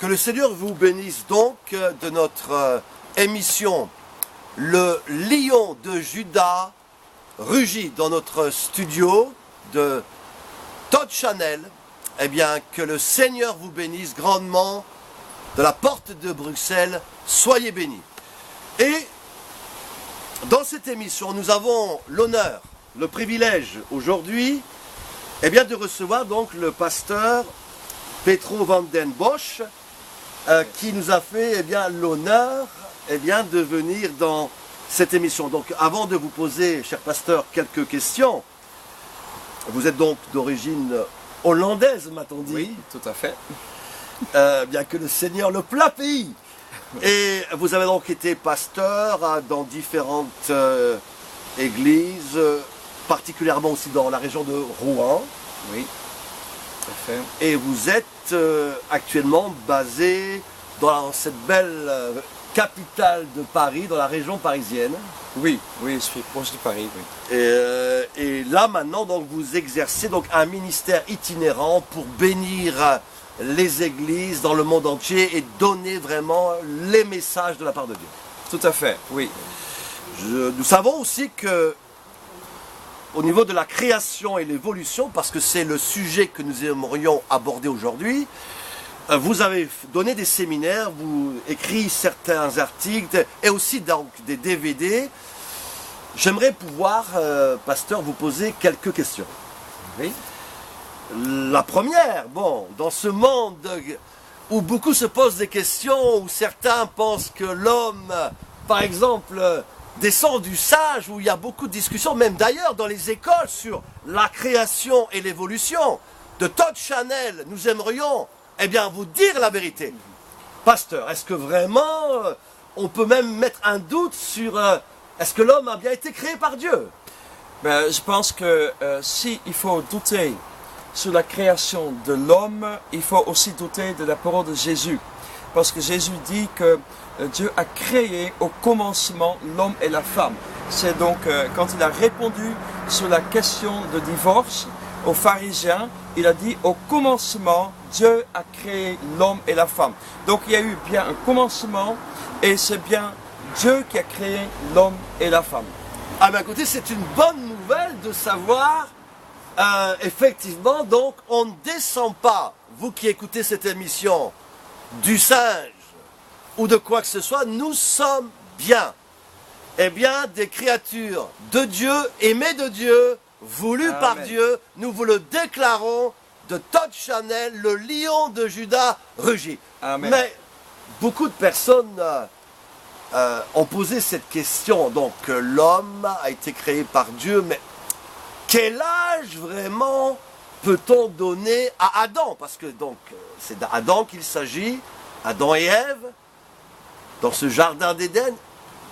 Que le Seigneur vous bénisse donc de notre émission Le Lion de Juda rugit dans notre studio de Todd Channel. Eh bien, que le Seigneur vous bénisse grandement de la porte de Bruxelles. Soyez bénis. Et dans cette émission, nous avons l'honneur, le privilège aujourd'hui, eh bien, de recevoir donc le pasteur Petro van den Bosch, qui nous a fait eh bien, l'honneur eh bien, de venir dans cette émission. Donc avant de vous poser, cher pasteur, quelques questions, vous êtes donc d'origine hollandaise, m'a-t-on dit? Oui, tout à fait. Bien que le Seigneur le plat pays. Et vous avez donc été pasteur dans différentes églises, particulièrement aussi dans la région de Rouen. Oui, tout à fait. Et vous êtes actuellement basé dans cette belle capitale de Paris, dans la région parisienne. Oui, je suis proche de Paris, oui. Et là maintenant, donc, vous exercez donc un ministère itinérant pour bénir les églises dans le monde entier et donner vraiment les messages de la part de Dieu. Tout à fait, oui. Nous savons aussi que au niveau de la création et l'évolution, parce que c'est le sujet que nous aimerions aborder aujourd'hui, vous avez donné des séminaires, vous écrit certains articles et aussi donc des DVD. J'aimerais pouvoir, pasteur, vous poser quelques questions. Oui. La première, bon, dans ce monde où beaucoup se posent des questions, où certains pensent que l'homme, par exemple, descend du sage, où il y a beaucoup de discussions, même d'ailleurs dans les écoles sur la création et l'évolution, de Todd Channel, nous aimerions, eh bien, vous dire la vérité. Pasteur, est-ce que vraiment, on peut même mettre un doute sur, est-ce que l'homme a bien été créé par Dieu? Ben, je pense que si il faut douter sur la création de l'homme, il faut aussi douter de la parole de Jésus. Parce que Jésus dit que Dieu a créé au commencement l'homme et la femme. C'est donc quand il a répondu sur la question de divorce aux pharisiens, il a dit au commencement Dieu a créé l'homme et la femme. Donc il y a eu bien un commencement et c'est bien Dieu qui a créé l'homme et la femme. Ah ben écoutez, c'est une bonne nouvelle de savoir, effectivement, donc on ne descend pas, vous qui écoutez cette émission, du singe ou de quoi que ce soit, nous sommes bien, eh bien, des créatures de Dieu, aimées de Dieu, voulues Amen. par Dieu, nous vous le déclarons, de Todd Channel, le lion de Juda rugit. Amen. Mais beaucoup de personnes ont posé cette question, donc l'homme a été créé par Dieu, mais quel âge vraiment peut-on donner à Adam? Parce que donc c'est d'Adam qu'il s'agit, Adam et Ève, dans ce jardin d'Éden.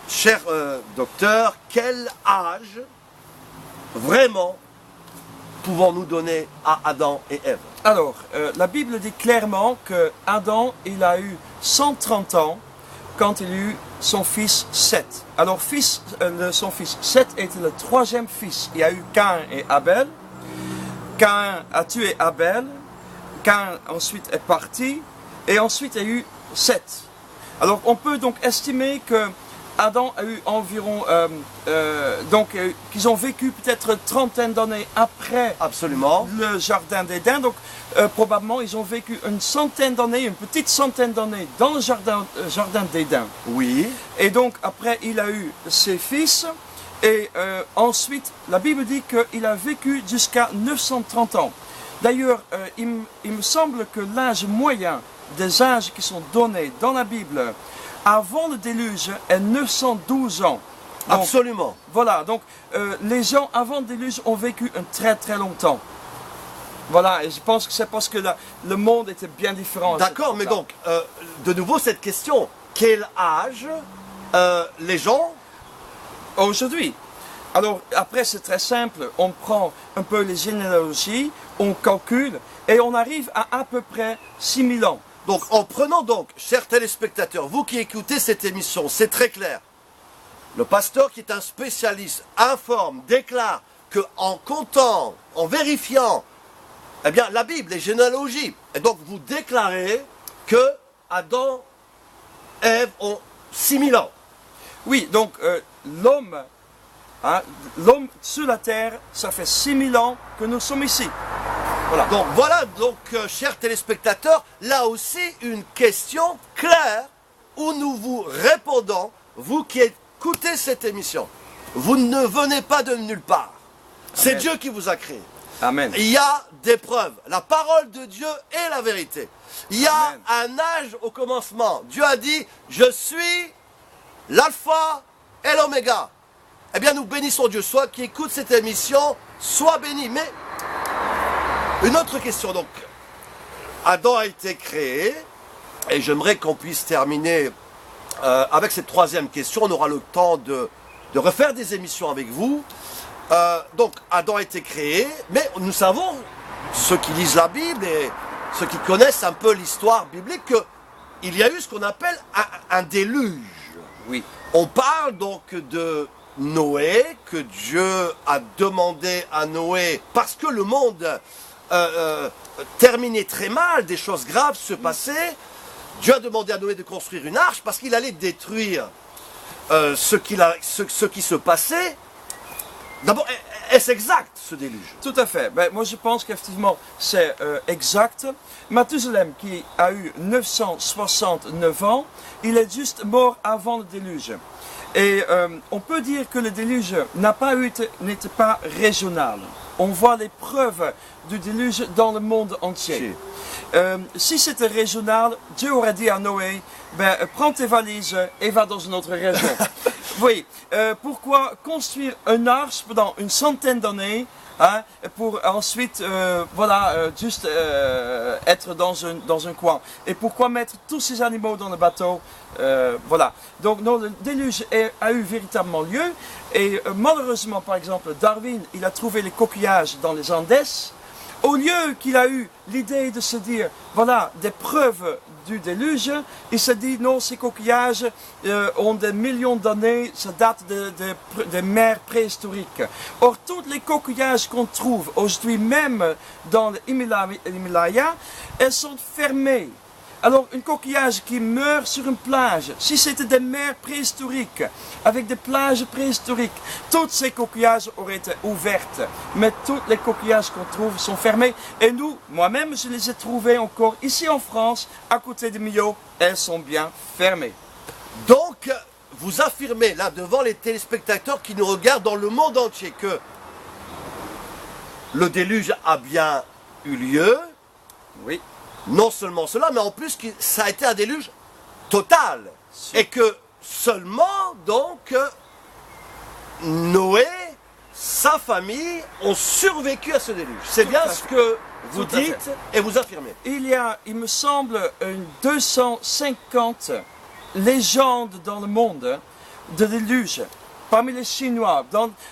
Cher docteur, quel âge vraiment pouvons-nous donner à Adam et Ève? Alors, la Bible dit clairement que Adam, il a eu 130 ans quand il a eu son fils Seth. Alors, son fils Seth était le troisième fils. Il y a eu Caïn et Abel. Caïn a tué Abel. Caïn ensuite est parti. Et ensuite, il y a eu Seth. Alors, on peut donc estimer que Adam a eu environ, qu'ils ont vécu peut-être une trentaine d'années après Absolument. le jardin d'Éden. Donc, probablement, ils ont vécu une centaine d'années, une petite centaine d'années dans le jardin d'Éden. Oui. Et donc, après, il a eu ses fils. Et ensuite, la Bible dit qu'il a vécu jusqu'à 930 ans. D'ailleurs, il me semble que l'âge moyen des âges qui sont donnés dans la Bible avant le déluge est 912 ans. Donc, Absolument. voilà, donc les gens avant le déluge ont vécu un très très longtemps. Voilà, et je pense que c'est parce que le monde était bien différent. D'accord, mais donc, de nouveau cette question, quel âge les gens aujourd'hui? Alors après c'est très simple, on prend un peu les généalogies, on calcule et on arrive à peu près 6000 ans. Donc, en prenant donc, chers téléspectateurs, vous qui écoutez cette émission, c'est très clair. Le pasteur qui est un spécialiste informe, déclare que en comptant, en vérifiant, eh bien, la Bible, les généalogies, et donc vous déclarez que Adam, Ève ont 6000 ans. Oui, donc l'homme, hein, l'homme sur la terre, ça fait 6000 ans que nous sommes ici. Voilà, chers téléspectateurs, là aussi une question claire où nous vous répondons, vous qui écoutez cette émission. Vous ne venez pas de nulle part. C'est Dieu qui vous a créé. Amen. Il y a des preuves. La parole de Dieu est la vérité. Il y a un âge au commencement. Dieu a dit, je suis l'alpha et l'oméga. Eh bien, nous bénissons Dieu. Soit qui écoute cette émission, soit béni. Mais une autre question, donc. Adam a été créé, et j'aimerais qu'on puisse terminer avec cette troisième question. On aura le temps de refaire des émissions avec vous. Donc, Adam a été créé, mais nous savons, ceux qui lisent la Bible et ceux qui connaissent un peu l'histoire biblique, qu'il y a eu ce qu'on appelle un déluge. Oui. On parle donc de Noé, que Dieu a demandé à Noé, parce que le monde terminait très mal, des choses graves se passaient. Dieu a demandé à Noé de construire une arche parce qu'il allait détruire ce qui se passait. D'abord, est-ce exact ce déluge? Tout à fait. Ben, moi je pense qu'effectivement c'est exact. Mathusalem qui a eu 969 ans, il est juste mort avant le déluge. Et on peut dire que le déluge n'était pas régional. On voit les preuves du déluge dans le monde entier. Si c'était régional, Dieu aurait dit à Noé, ben, prends tes valises et va dans une autre région. Oui, pourquoi construire une arche pendant une centaine d'années, hein, pour ensuite, juste être dans un coin. Et pourquoi mettre tous ces animaux dans le bateau? Voilà. Donc non, le déluge a eu véritablement lieu. Et malheureusement, par exemple, Darwin, il a trouvé les coquillages dans les Andes. Au lieu qu'il a eu l'idée de se dire, voilà, des preuves du déluge, il se dit, non, ces coquillages ont des millions d'années, ça date des mers préhistoriques. Or, tous les coquillages qu'on trouve aujourd'hui même dans l'Himalaya, elles sont fermées. Alors, un coquillage qui meurt sur une plage, si c'était des mers préhistoriques, avec des plages préhistoriques, tous ces coquillages auraient été ouverts. Mais tous les coquillages qu'on trouve sont fermés. Et nous, moi-même, je les ai trouvés encore ici en France, à côté de Millau, elles sont bien fermées. Donc, vous affirmez là devant les téléspectateurs qui nous regardent dans le monde entier que le déluge a bien eu lieu. Oui. Non seulement cela, mais en plus ça a été un déluge total. Et que seulement, donc, Noé, sa famille ont survécu à ce déluge. C'est bien ce que vous dites et vous affirmez. Il y a, il me semble, 250 légendes dans le monde de déluge. Parmi les Chinois,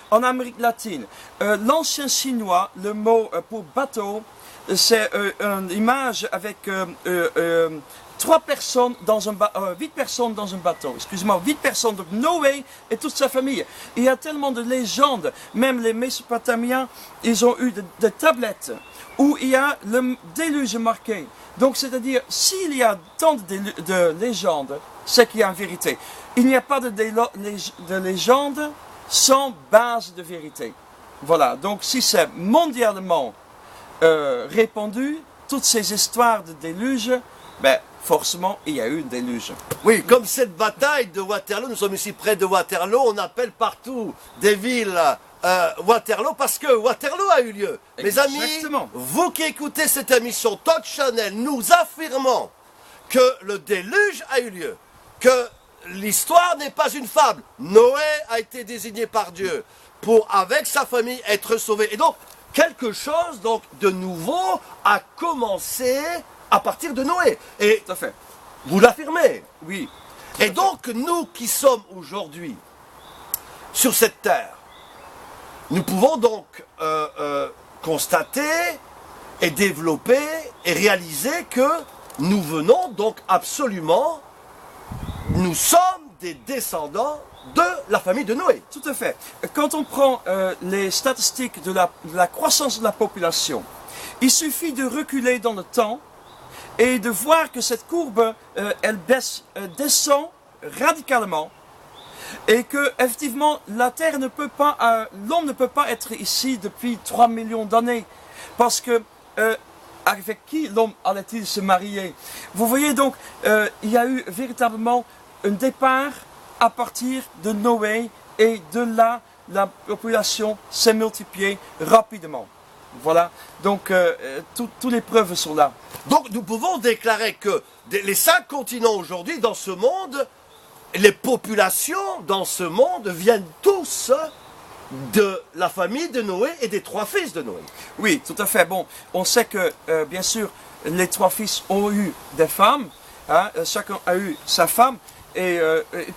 en Amérique latine. L'ancien chinois, le mot pour bateau, c'est une image avec 8 personnes dans un bateau. Excusez-moi, 8 personnes, donc Noé et toute sa famille. Il y a tellement de légendes, même les Mésopotamiens, ils ont eu des tablettes où il y a le déluge marqué. Donc c'est-à-dire, s'il y a tant de légendes, c'est qu'il y a une vérité. Il n'y a pas de légende sans base de vérité. Voilà, donc si c'est mondialement répandu, toutes ces histoires de déluge, ben forcément il y a eu un déluge. Oui, comme cette bataille de Waterloo, nous sommes ici près de Waterloo, on appelle partout des villes Waterloo parce que Waterloo a eu lieu. Exactement. Mes amis, vous qui écoutez cette émission Talk Channel, nous affirmons que le déluge a eu lieu, que l'histoire n'est pas une fable. Noé a été désigné par Dieu pour, avec sa famille, être sauvé. Et donc, quelque chose donc de nouveau a commencé à partir de Noé. Et tout à fait. Vous l'affirmez. Oui. Et donc nous qui sommes aujourd'hui sur cette terre, nous pouvons donc constater et développer et réaliser que nous venons donc absolument, nous sommes des descendants de la famille de Noé. Tout à fait. Quand on prend les statistiques de la croissance de la population, il suffit de reculer dans le temps et de voir que cette courbe, elle descend radicalement, et que effectivement la Terre ne peut pas, l'homme ne peut pas être ici depuis 3 millions d'années, parce que avec qui l'homme allait-il se marier? Vous voyez donc, il y a eu véritablement un départ à partir de Noé, et de là, la population s'est multipliée rapidement. Voilà, donc toutes les preuves sont là. Donc nous pouvons déclarer que les 5 continents aujourd'hui dans ce monde, les populations dans ce monde viennent tous de la famille de Noé et des 3 fils de Noé. Oui, tout à fait. Bon, on sait que, bien sûr, les 3 fils ont eu des femmes, hein, chacun a eu sa femme, et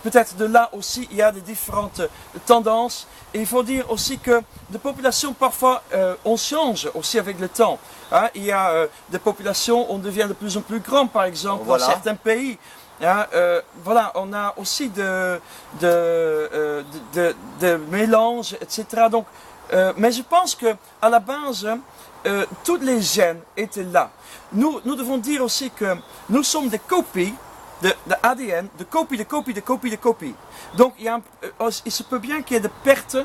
peut-être de là aussi, il y a des différentes tendances. Et il faut dire aussi que les populations, parfois, on change aussi avec le temps. Hein. Il y a des populations, on devient de plus en plus grand, par exemple, voilà, dans certains pays. Hein, voilà, on a aussi de mélanges, etc. Donc, mais je pense que à la base, tous les gènes étaient là. Nous devons dire aussi que nous sommes des copies de ADN, de copie. Donc, il se peut bien qu'il y ait des pertes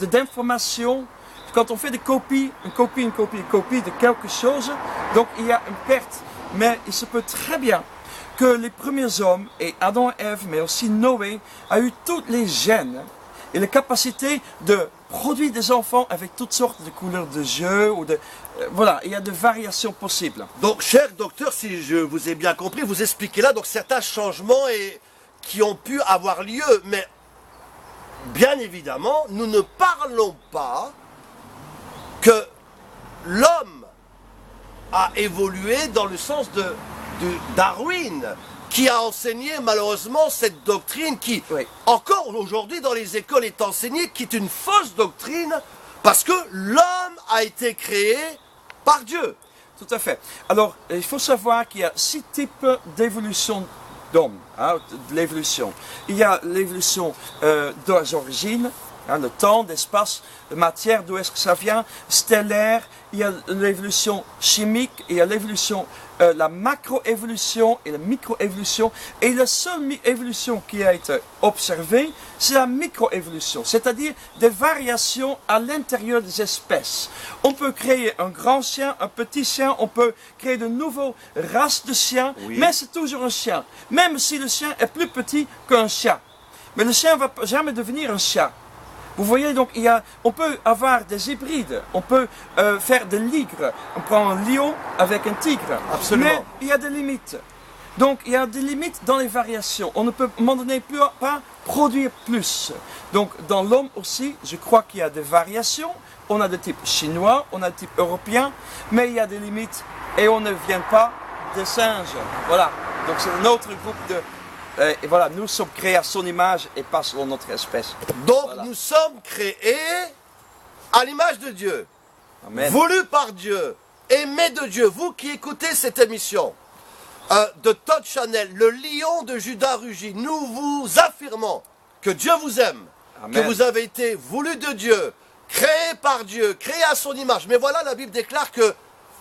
d'informations. Quand on fait des copies, une copie de quelque chose, donc il y a une perte. Mais il se peut très bien que les premiers hommes, et Adam et Ève, mais aussi Noé, a eu tous les gènes et la capacité de produire des enfants avec toutes sortes de couleurs de yeux, ou voilà, il y a de variations possibles. Donc, cher docteur, si je vous ai bien compris, vous expliquez là donc certains changements qui ont pu avoir lieu, mais bien évidemment, nous ne parlons pas que l'homme a évolué dans le sens de Darwin, qui a enseigné malheureusement cette doctrine qui, oui, encore aujourd'hui dans les écoles est enseignée, qui est une fausse doctrine, parce que l'homme a été créé par Dieu. Tout à fait. Alors, il faut savoir qu'il y a 6 types d'évolution d'hommes, hein, de l'évolution. Il y a l'évolution des origines, hein, le temps, l'espace, la matière, d'où est-ce que ça vient, stellaire. Il y a l'évolution chimique, il y a l'évolution, la macroévolution et la microévolution. Et la seule évolution qui a été observée, c'est la microévolution, c'est-à-dire des variations à l'intérieur des espèces. On peut créer un grand chien, un petit chien, on peut créer de nouvelles races de chiens, oui, mais c'est toujours un chien, même si le chien est plus petit qu'un chat. Mais le chien ne va jamais devenir un chat. Vous voyez, donc on peut avoir des hybrides, on peut faire des ligres. On prend un lion avec un tigre. Absolument. Mais il y a des limites. Donc il y a des limites dans les variations. On ne peut à un moment donné pas produire plus. Donc dans l'homme aussi, je crois qu'il y a des variations. On a des types chinois, on a des types européens, mais il y a des limites. Et on ne vient pas des singes. Voilà. Donc c'est un autre groupe de... Et voilà, nous sommes créés à son image et pas selon notre espèce. Donc voilà, nous sommes créés à l'image de Dieu, amen, voulus par Dieu, aimés de Dieu. Vous qui écoutez cette émission de Todd Chanel, le lion de Judas rugit, nous vous affirmons que Dieu vous aime, amen, que vous avez été voulus de Dieu, créés par Dieu, créés à son image. Mais voilà, la Bible déclare que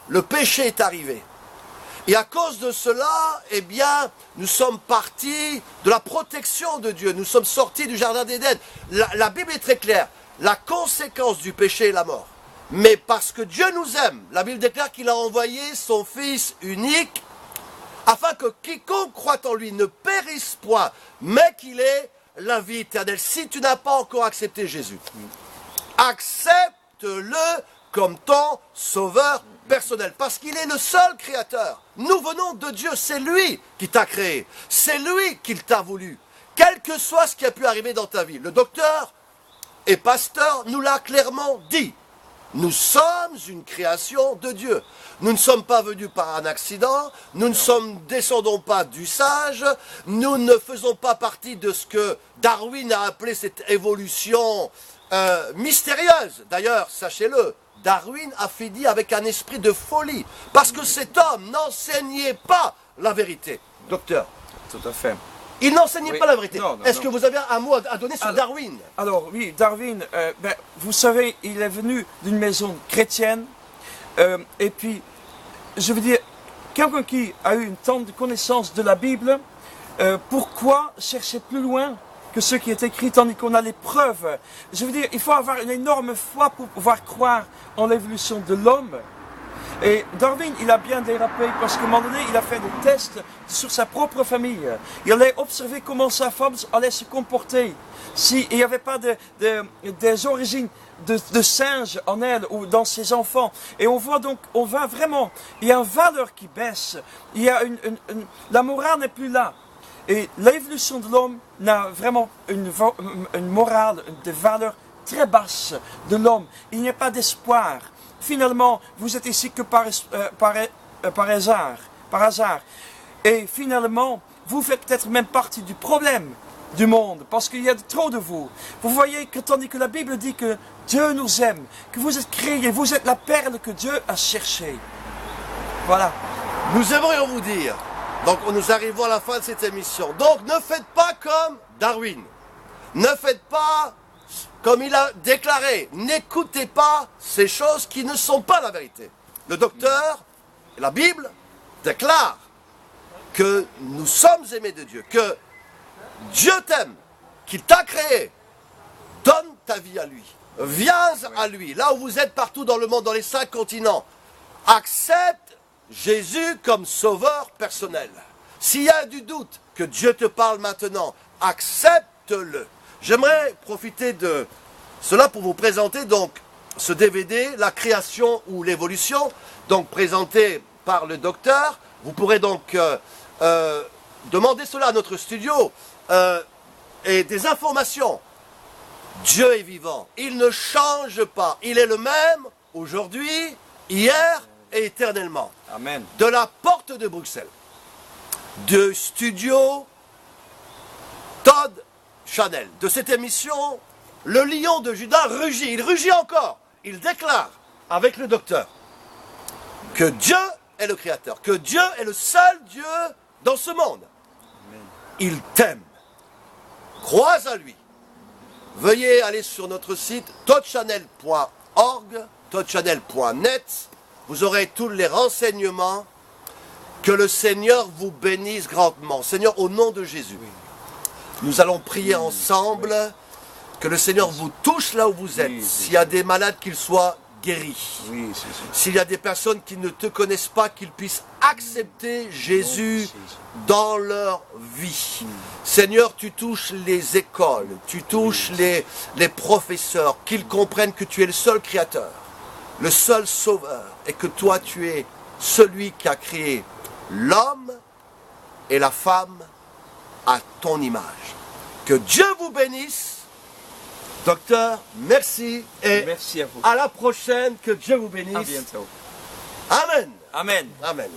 le péché est arrivé. Et à cause de cela, eh bien, nous sommes partis de la protection de Dieu. Nous sommes sortis du jardin d'Éden. La Bible est très claire. La conséquence du péché est la mort. Mais parce que Dieu nous aime, la Bible déclare qu'il a envoyé son Fils unique afin que quiconque croit en lui ne périsse point, mais qu'il ait la vie éternelle. Si tu n'as pas encore accepté Jésus, accepte-le comme ton sauveur personnel, parce qu'il est le seul créateur. Nous venons de Dieu, c'est lui qui t'a créé, c'est lui qui t'a voulu, quel que soit ce qui a pu arriver dans ta vie. Le docteur et pasteur nous l'a clairement dit. Nous sommes une création de Dieu. Nous ne sommes pas venus par un accident, nous ne descendons pas du sage, nous ne faisons pas partie de ce que Darwin a appelé cette évolution mystérieuse. D'ailleurs, sachez-le, Darwin a fini avec un esprit de folie, parce que cet homme n'enseignait pas la vérité. Docteur. Tout à fait. Il n'enseignait pas la vérité. Est-ce que vous avez un mot à donner sur Darwin? Alors oui, Darwin, vous savez, il est venu d'une maison chrétienne, et puis, je veux dire, quelqu'un qui a eu une tant de connaissance de la Bible, pourquoi chercher plus loin que ce qui est écrit tandis qu'on a les preuves? Je veux dire, il faut avoir une énorme foi pour pouvoir croire en l'évolution de l'homme. Et Darwin, il a bien dérapé parce qu'à un moment donné, il a fait des tests sur sa propre famille. Il allait observer comment sa femme allait se comporter. S'il n'y avait pas des origines de singes en elle ou dans ses enfants. Et on voit donc, on voit vraiment, il y a une valeur qui baisse. Il y a la morale n'est plus là. Et l'évolution de l'homme n'a vraiment une morale, des valeurs très basses de l'homme. Il n'y a pas d'espoir. Finalement, vous êtes ici que par hasard. Et finalement, vous faites peut-être même partie du problème du monde, parce qu'il y a trop de vous. Vous voyez que tandis que la Bible dit que Dieu nous aime, que vous êtes créés, vous êtes la perle que Dieu a cherchée. Voilà. Nous aimerions vous dire, donc nous arrivons à la fin de cette émission, donc ne faites pas comme Darwin. Ne faites pas comme il a déclaré, n'écoutez pas ces choses qui ne sont pas la vérité. Le docteur, la Bible, déclare que nous sommes aimés de Dieu, que Dieu t'aime, qu'il t'a créé. Donne ta vie à lui. Viens à lui, là où vous êtes partout dans le monde, dans les 5 continents. Accepte Jésus comme sauveur personnel. S'il y a du doute, que Dieu te parle maintenant, accepte-le. J'aimerais profiter de cela pour vous présenter donc ce DVD, La création ou l'évolution, donc présenté par le docteur. Vous pourrez donc demander cela à notre studio et des informations. Dieu est vivant, il ne change pas, il est le même aujourd'hui, hier et éternellement. Amen. De la porte de Bruxelles, de studio Todd Chanel, de cette émission, le lion de Juda rugit, il rugit encore, il déclare avec le docteur que Dieu est le créateur, que Dieu est le seul Dieu dans ce monde. Amen. Il t'aime, crois à lui. Veuillez aller sur notre site toddchanel.org, toddchanel.net, vous aurez tous les renseignements. Que le Seigneur vous bénisse grandement. Seigneur, au nom de Jésus, nous allons prier ensemble, que le Seigneur vous touche là où vous êtes. S'il y a des malades, qu'ils soient guéris. S'il y a des personnes qui ne te connaissent pas, qu'ils puissent accepter Jésus dans leur vie. Seigneur, tu touches les écoles, tu touches les professeurs, qu'ils comprennent que tu es le seul créateur, le seul sauveur, et que toi tu es celui qui a créé l'homme et la femme à ton image. Que Dieu vous bénisse. Docteur, merci et merci à vous. À la prochaine. Que Dieu vous bénisse. À bientôt. Amen. Amen. Amen.